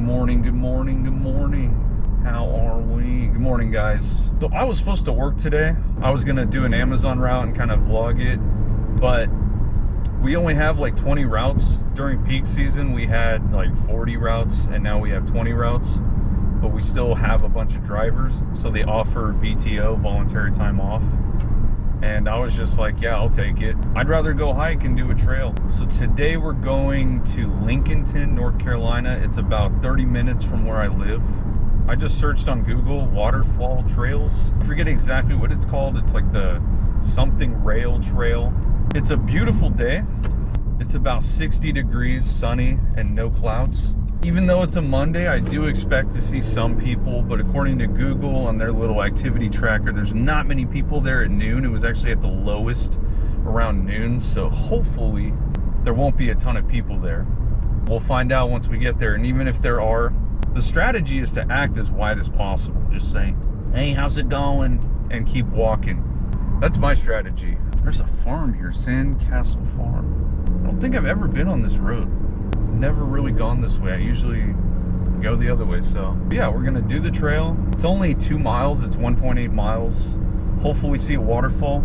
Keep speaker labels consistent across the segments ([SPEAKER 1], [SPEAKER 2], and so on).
[SPEAKER 1] morning, good morning, good morning. How are we? Good morning, guys. So I was supposed to work today. I was gonna do an Amazon route and kind of vlog it, but we only have like 20 routes. During peak season, we had like 40 routes, and now we have 20 routes, but we still have a bunch of drivers, so they offer VTO, voluntary time off. And I was just like, yeah, I'll take it. I'd rather go hike and do a trail. So today we're going to Lincolnton, North Carolina. It's about 30 minutes from where I live. I just searched on Google, waterfall trails. I forget exactly what it's called. It's like the something rail trail. It's a beautiful day. It's about 60 degrees, sunny, and no clouds. Even though it's a Monday, I do expect to see some people, but according to Google on their little activity tracker, there's not many people there at noon. It was actually at the lowest around noon, so hopefully there won't be a ton of people there. We'll find out once we get there, and even if there are, the strategy is to act as wide as possible. Just saying, hey, how's it going? And keep walking. That's my strategy. There's a farm here, Sandcastle Farm. I don't think I've ever been on this road. Never really gone this way. I usually go the other way. So yeah, we're gonna do the trail. It's only 2 miles. It's 1.8 miles. Hopefully we see a waterfall,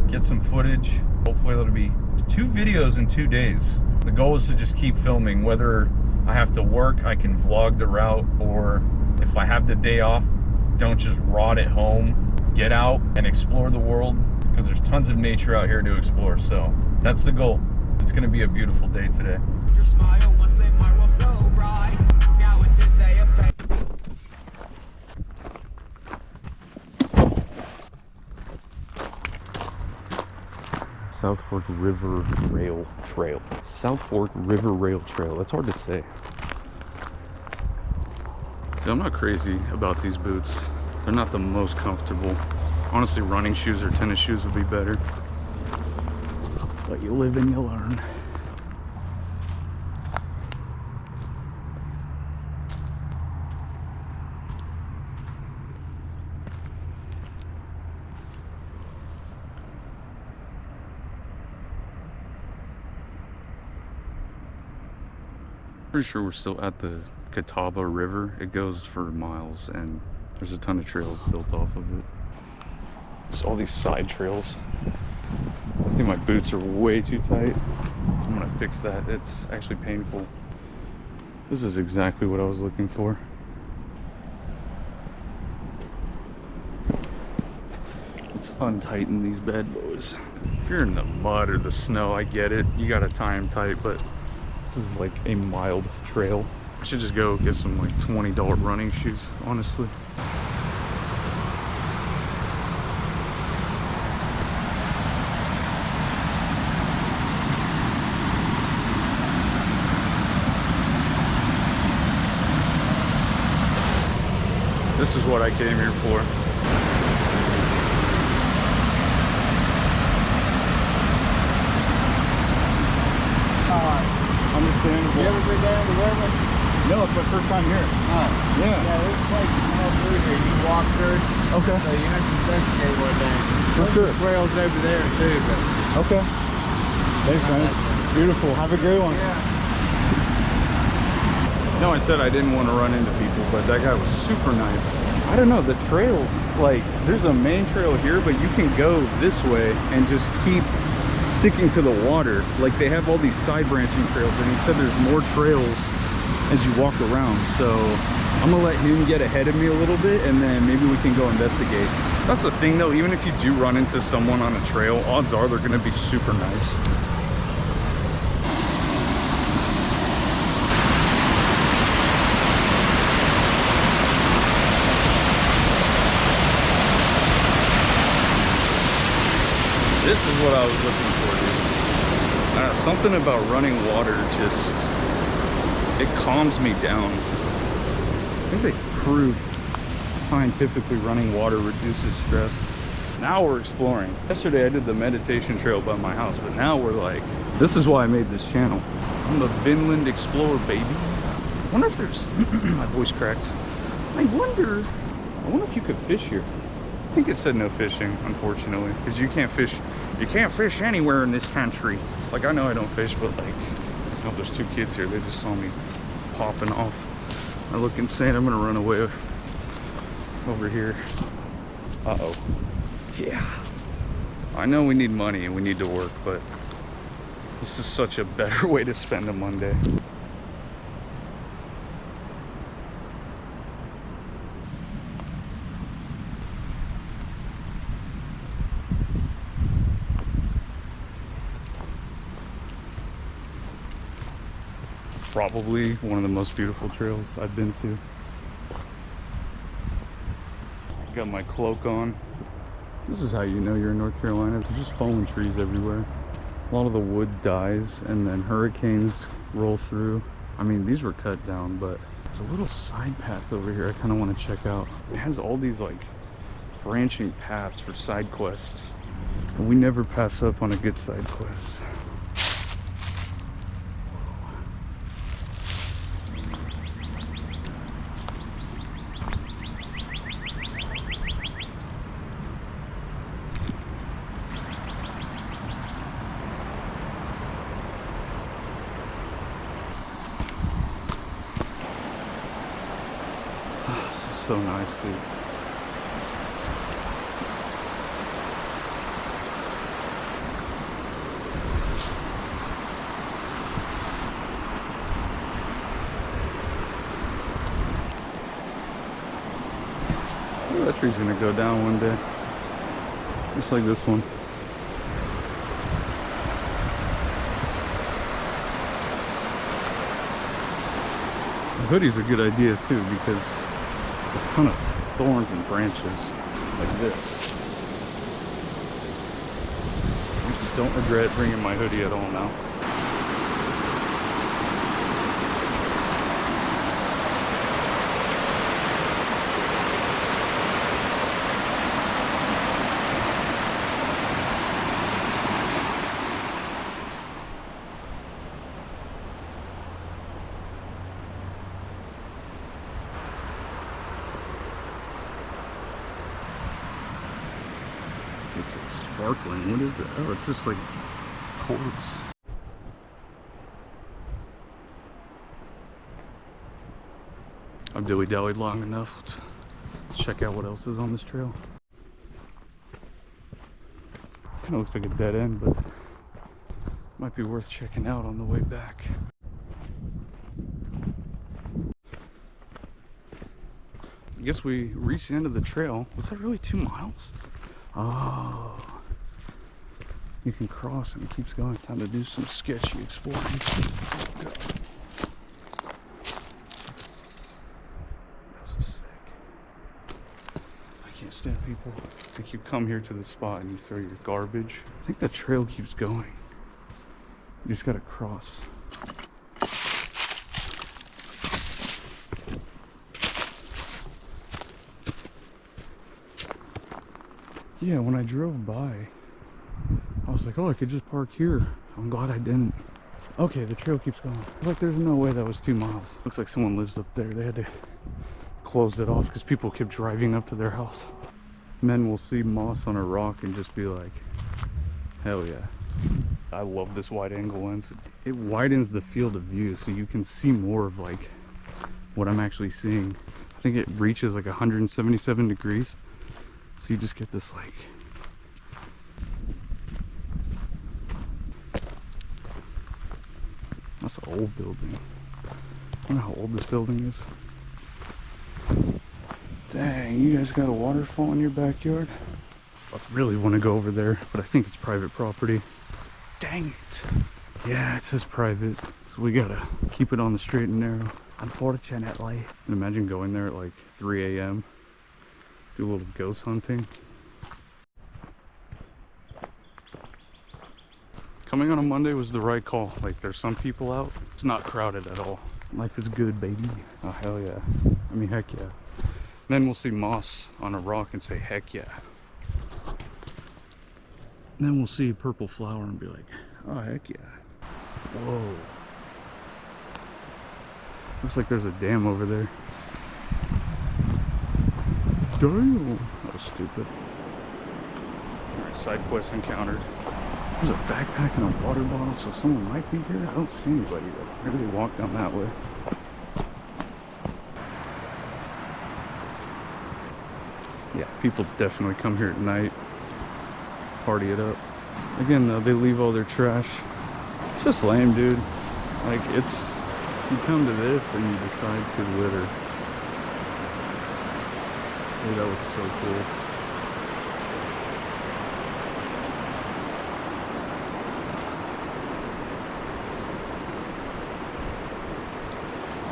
[SPEAKER 1] get some footage. Hopefully it'll be 2 videos in 2 days. The goal is to just keep filming. Whether I have to work, I can vlog the route, or if I have the day off, don't just rot at home. Get out and explore the world, because there's tons of nature out here to explore. So that's the goal. It's gonna be a beautiful day today. Your smile once lit my world so bright. Now it's just a effect. South Fork River Rail Trail. South Fork River Rail Trail. That's hard to say. Dude, I'm not crazy about these boots. They're not the most comfortable. Honestly, running shoes or tennis shoes would be better. But you live and you learn. Pretty sure we're still at the Catawba River. It goes for miles, and there's a ton of trails built off of it. There's all these side trails. I think my boots are way too tight. I'm gonna fix that. It's actually painful. This is exactly what I was looking for. Let's untighten these bad boys. If you're in the mud or the snow, I get it. You gotta tie them tight, but this is like a mild trail. I should just go get some like $20 running shoes, honestly. This is what I came here for. Understandable.
[SPEAKER 2] You ever been down to Vernon?
[SPEAKER 1] No, it's my first time here.
[SPEAKER 2] Oh.
[SPEAKER 1] Yeah.
[SPEAKER 2] Yeah, there's places all through here. You walk through.
[SPEAKER 1] Okay.
[SPEAKER 2] So you have to investigate one day.
[SPEAKER 1] For sure.
[SPEAKER 2] There's trails over there too, but.
[SPEAKER 1] Okay. Thanks, man. Beautiful. Have a great one.
[SPEAKER 2] Yeah.
[SPEAKER 1] No, I said I didn't want to run into people, but that guy was super nice. I don't know, the trails, like, there's a main trail here, but you can go this way and just keep sticking to the water. Like, they have all these side branching trails, and he said there's more trails as you walk around. So I'm gonna let him get ahead of me a little bit, and then maybe we can go investigate. That's the thing though, even if you do run into someone on a trail, odds are they're gonna be super nice. This is what I was looking for, dude. Something about running water just, it calms me down. I think they proved scientifically running water reduces stress. Now we're exploring. Yesterday I did the meditation trail by my house, but now we're like, this is why I made this channel. I'm the Vinland Explorer, baby. I wonder if there's, my voice cracked. I wonder if you could fish here. I think it said no fishing, unfortunately, because you can't fish anywhere in this country. Like, I know I don't fish, but like, oh, there's 2 kids here. They just saw me popping off. I look insane. I'm gonna run away over here. Uh-oh. Yeah. I know we need money and we need to work, but this is such a better way to spend a Monday. Probably one of the most beautiful trails I've been to. Got my cloak on. This is how you know you're in North Carolina. There's just fallen trees everywhere. A lot of the wood dies and then hurricanes roll through. I mean, these were cut down, but there's a little side path over here I kind of want to check out. It has all these like branching paths for side quests. And we never pass up on a good side quest. So nice, dude. Oh, that tree's gonna go down one day, just like this one. The hoodie's a good idea too, because a ton of thorns and branches like this. I just don't regret bringing my hoodie at all now. It's like sparkling. What is it? Oh, it's just like quartz. I've dilly-dallied long enough. Let's check out what else is on this trail. Kind of looks like a dead end, but might be worth checking out on the way back. I guess we reached the end of the trail. Was that really 2 miles? Oh, you can cross and it keeps going. Time to do some sketchy exploring. Go. This is sick. I can't stand people. Like you come here to the spot and you throw your garbage. I think the trail keeps going. You just gotta cross. Yeah, when I drove by, I was like, oh, I could just park here. I'm glad I didn't. Okay, the trail keeps going. It's like there's no way that was 2 miles. Looks like someone lives up there. They had to close it off because people kept driving up to their house. Men will see moss on a rock and just be like, hell yeah. I love this wide angle lens. It widens the field of view so you can see more of like what I'm actually seeing. I think it reaches like 177 degrees. So you just get this like that's an old building. I don't know how old this building is. Dang, you guys got a waterfall in your backyard? I really want to go over there, but I think it's private property. Dang it. Yeah, it says private, so we gotta keep it on the straight and narrow. Unfortunately. And imagine going there at like 3 a.m. Do a little ghost hunting. Coming on a Monday was the right call. Like, there's some people out. It's not crowded at all. Life is good, baby. Oh, hell yeah. I mean, heck yeah. Then we'll see moss on a rock and say, heck yeah. And then we'll see a purple flower and be like, oh, heck yeah. Whoa. Looks like there's a dam over there. Damn. That was stupid. Alright, side quest encountered. There's a backpack and a water bottle, so someone might be here. I don't see anybody though. Maybe they walk down that way. Yeah, people definitely come here at night, party it up. Again, though, they leave all their trash. It's just lame, dude. Like, it's, you come to this and you decide to litter. Dude, that looks so cool.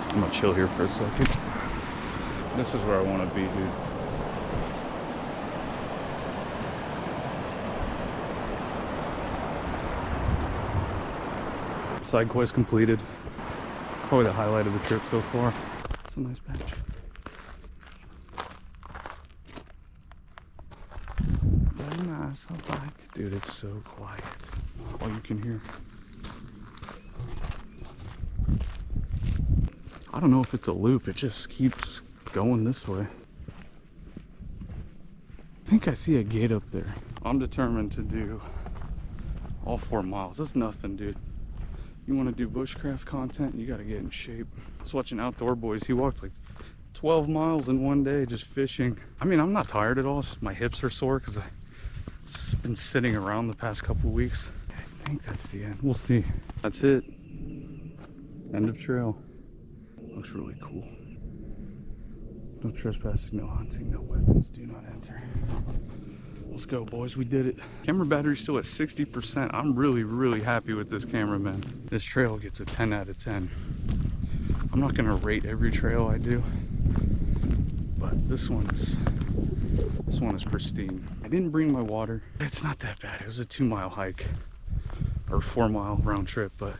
[SPEAKER 1] I'm gonna chill here for a second. This is where I want to be, dude. Side quest completed. Probably the highlight of the trip so far. It's a nice bench. Very nice. I like. Dude, it's so quiet. That's all you can hear. I don't know if it's a loop. It just keeps going this way. I think I see a gate up there. I'm determined to do all 4 miles. That's nothing, dude. You want to do bushcraft content, you got to get in shape. I was watching Outdoor Boys. He walked like 12 miles in one day just fishing. I mean, I'm not tired at all. My hips are sore because I've been sitting around the past couple weeks. I think that's the end. We'll see. That's it. End of trail. Looks really cool. No trespassing, no hunting, no weapons. Do not enter. Let's go, boys. We did it. Camera battery's still at 60%. I'm really happy with this camera, man. This trail gets a 10 out of 10. I'm not gonna rate every trail I do, but this one is pristine. I didn't bring my water. It's not that bad. It was a 2-mile hike or 4-mile round trip, but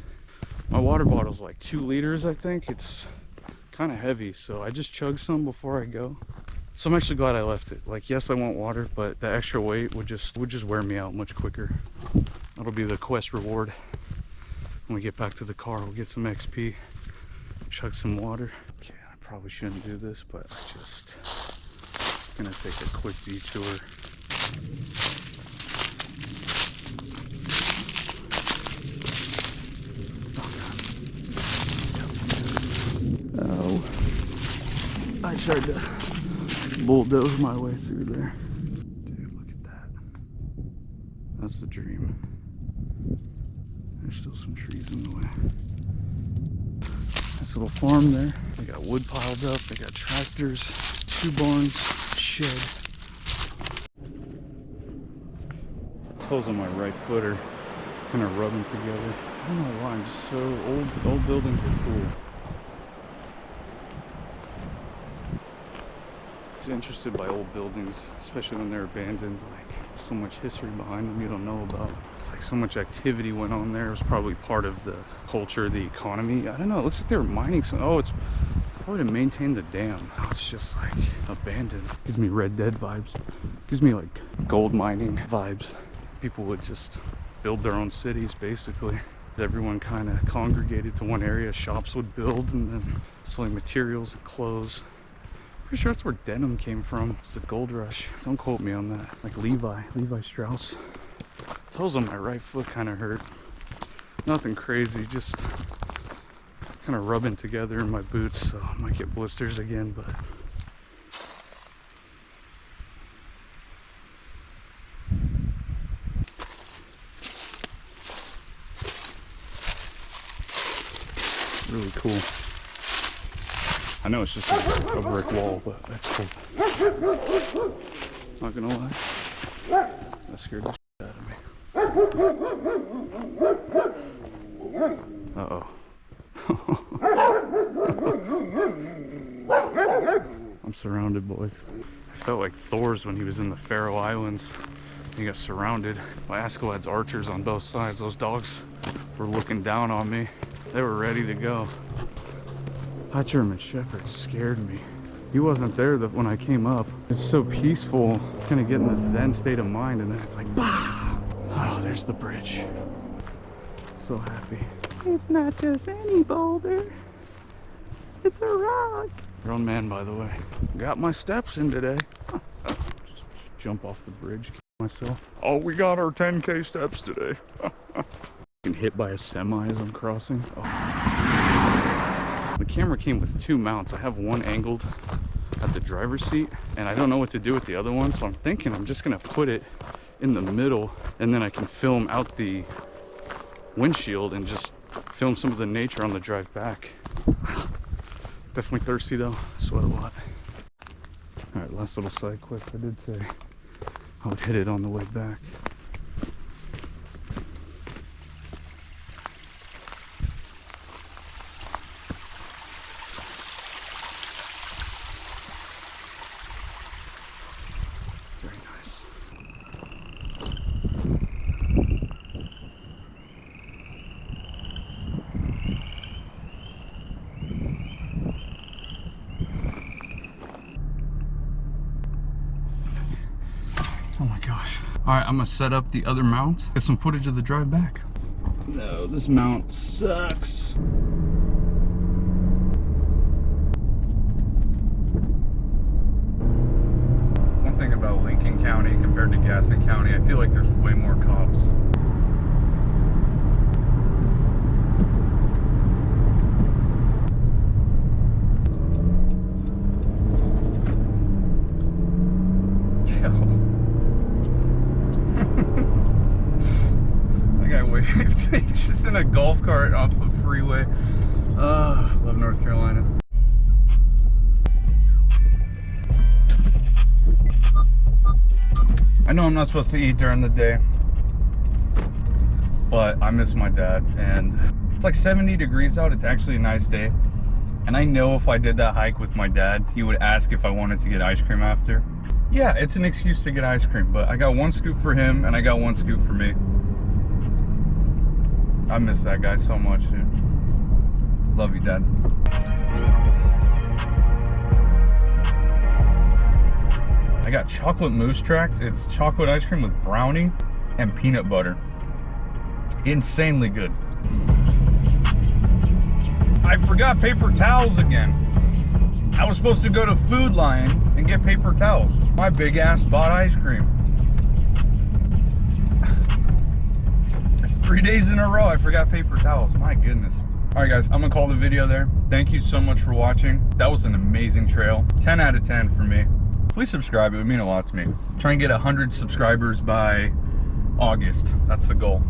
[SPEAKER 1] my water bottle's like 2 liters, I think. It's kind of heavy, so I just chugged some before I go. So I'm actually glad I left it. Like, yes, I want water, but the extra weight would just wear me out much quicker. That'll be the quest reward. When we get back to the car, we'll get some XP, chug some water. Okay, I probably shouldn't do this, but I just gonna take a quick detour. Oh, I tried to bulldoze my way through there. Dude, look at that. That's the dream. There's still some trees in the way. Nice little farm there. They got wood piled up. They got tractors, 2 barns, shed. Toes on my right foot are kind of rubbing together. I don't know why. I'm just so old buildings are cool. Interested by old buildings, especially when they're abandoned. Like, so much history behind them you don't know about. It's like so much activity went on there. It was probably part of the culture, the economy. I don't know. It looks like they were mining some. Oh, it's probably to maintain the dam. Oh, it's just like abandoned. Gives me Red Dead vibes. Gives me like gold mining vibes. People would just build their own cities basically. Everyone kind of congregated to one area. Shops would build and then selling materials and clothes. Pretty sure that's where denim came from. It's the gold rush. Don't quote me on that. Like Levi Strauss. Toes on my right foot kind of hurt. Nothing crazy, just kind of rubbing together in my boots, so I might get blisters again, but really cool. I know it's just a brick wall, but that's cool. Not gonna lie, that scared the shit out of me. Uh-oh. I'm surrounded, boys. I felt like Thor's when he was in the Faroe Islands. He got surrounded by Askeladd's archers on both sides. Those dogs were looking down on me. They were ready to go. That German Shepherd scared me. He wasn't there when I came up. It's so peaceful, kind of getting this Zen state of mind, and then it's like, bah! Oh, there's the bridge. So happy. It's not just any boulder. It's a rock. Grown man, by the way. Got my steps in today. Just jump off the bridge, myself. Oh, we got our 10K steps today. Getting hit by a semi as I'm crossing. Oh. The camera came with 2 mounts. I have one angled at the driver's seat, and I don't know what to do with the other one, so I'm thinking I'm just gonna put it in the middle, and then I can film out the windshield and just film some of the nature on the drive back. Definitely thirsty though, sweat a lot. All right, last little side quest. I did say I would hit it on the way back. Very nice. Oh my gosh. All right, I'm gonna set up the other mount, get some footage of the drive back. No, this mount sucks. One thing about Lincoln County compared to Gaston County, I feel like there's way more cops. He's just in a golf cart off the freeway. Love North Carolina. I know I'm not supposed to eat during the day, but I miss my dad, and it's like 70 degrees out. It's actually a nice day, and I know if I did that hike with my dad, he would ask if I wanted to get ice cream after. Yeah, it's an excuse to get ice cream, but I got one scoop for him and I got one scoop for me. I miss that guy so much, dude. Love you, Dad. I got chocolate mousse tracks. It's chocolate ice cream with brownie and peanut butter. Insanely good. I forgot paper towels again. I was supposed to go to Food Lion and get paper towels. My big ass bought ice cream. 3 days in a row, I forgot paper towels. My goodness. All right, guys, I'm gonna call the video there. Thank you so much for watching. That was an amazing trail. 10 out of 10 for me. Please subscribe. It would mean a lot to me. Try and get 100 subscribers by August. That's the goal.